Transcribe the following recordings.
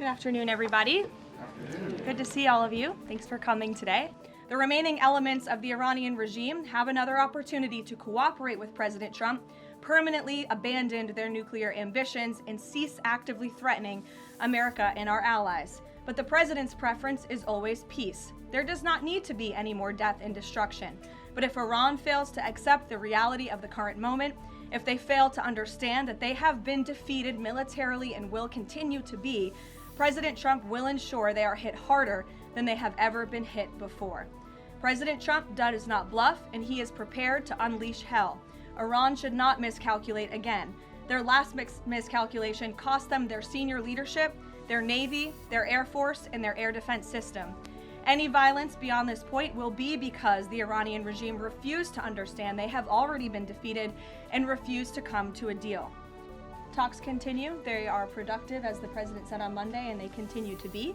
Good afternoon, everybody. Good to see all of you. Thanks for coming today. The remaining elements of the Iranian regime have another opportunity to cooperate with President Trump, permanently abandon their nuclear ambitions, and cease actively threatening America and our allies. But the president's preference is always peace. There does not need to be any more death and destruction. But if Iran fails to accept the reality of the current moment, if they fail to understand that they have been defeated militarily and will continue to be, President Trump will ensure they are hit harder than they have ever been hit before. President Trump does not bluff, and he is prepared to unleash hell. Iran should not miscalculate again. Their last miscalculation cost them their senior leadership, their Navy, their Air Force, and their air defense system. Any violence beyond this point will be because the Iranian regime refused to understand they have already been defeated and refused to come to a deal. Talks continue. They are productive, as the president said on Monday, and they continue to be.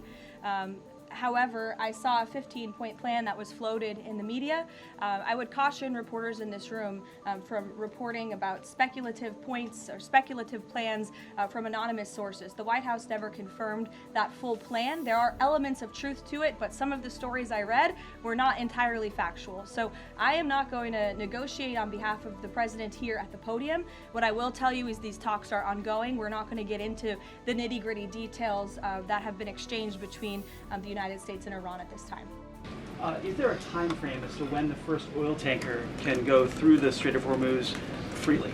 However, I saw a 15-point plan that was floated in the media. I would caution reporters in this room from reporting about speculative points or speculative plans from anonymous sources. The White House never confirmed that full plan. There are elements of truth to it, but some of the stories I read were not entirely factual. So I am not going to negotiate on behalf of the president here at the podium. What I will tell you is these talks are ongoing. We're not going to get into the nitty-gritty details that have been exchanged between the United States and Iran at this time. Is there a time frame as to when the first oil tanker can go through the Strait of Hormuz freely?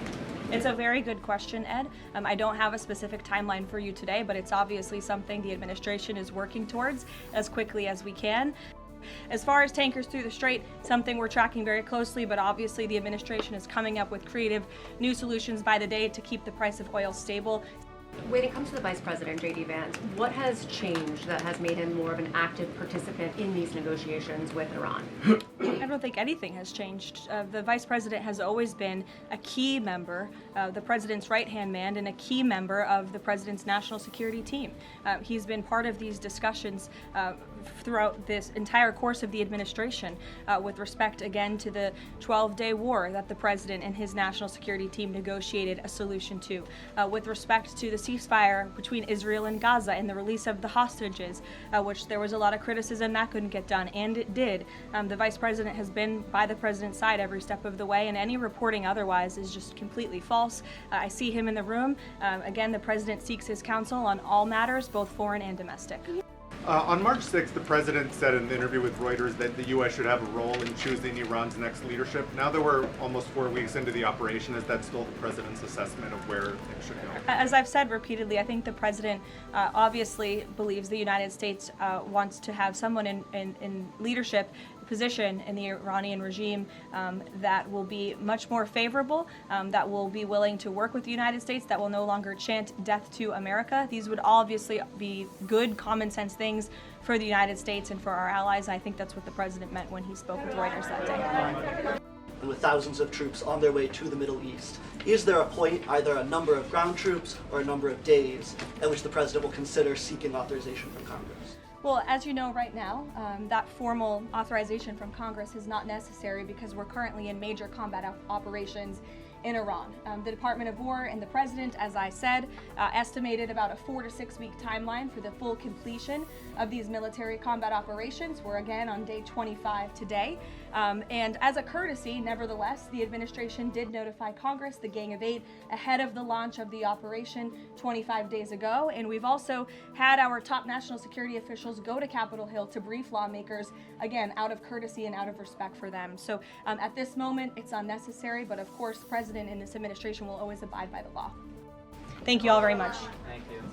It's a very good question, Ed. I don't have a specific timeline for you today, but it's obviously something the administration is working towards as quickly as we can. As far as tankers through the strait, something we're tracking very closely, but obviously the administration is coming up with creative new solutions by the day to keep the price of oil stable. When it comes to the Vice President, J.D. Vance, what has changed that has made him more of an active participant in these negotiations with Iran? I don't think anything has changed. The Vice President has always been a key member, the President's right-hand man, and a key member of the President's national security team. He's been part of these discussions throughout this entire course of the administration with respect, again, to the 12-day war that the President and his national security team negotiated a solution to, with respect to the ceasefire between Israel and Gaza and the release of the hostages, which there was a lot of criticism that couldn't get done, and it did. The Vice President has been by the President's side every step of the way, and any reporting otherwise is just completely false. I see him in the room. Again, the President seeks his counsel on all matters, both foreign and domestic. On March 6th, the president said in an interview with Reuters that the U.S. should have a role in choosing Iran's next leadership. Now that we're almost 4 weeks into the operation, is that still the president's assessment of where it should go? As I've said repeatedly, I think the president obviously believes the United States wants to have someone in leadership position in the Iranian regime that will be much more favorable, that will be willing to work with the United States, that will no longer chant death to America. These would obviously be good common sense things for the United States and for our allies. I think that's what the president meant when he spoke with Reuters that day. With thousands of troops on their way to the Middle East, is there a point, either a number of ground troops or a number of days, at which the president will consider seeking authorization from Congress? Well, as you know right now, that formal authorization from Congress is not necessary because we're currently in major combat operations in Iran. The Department of War and the President, as I said, estimated about a 4 to 6 week timeline for the full completion of these military combat operations. We're again on day 25 today. And as a courtesy, nevertheless, the administration did notify Congress, the Gang of Eight, ahead of the launch of the operation 25 days ago. And we've also had our top national security officials go to Capitol Hill to brief lawmakers, again, out of courtesy and out of respect for them. So at this moment, it's unnecessary, but of course, the President and this administration will always abide by the law. Thank you all very much. Thank you.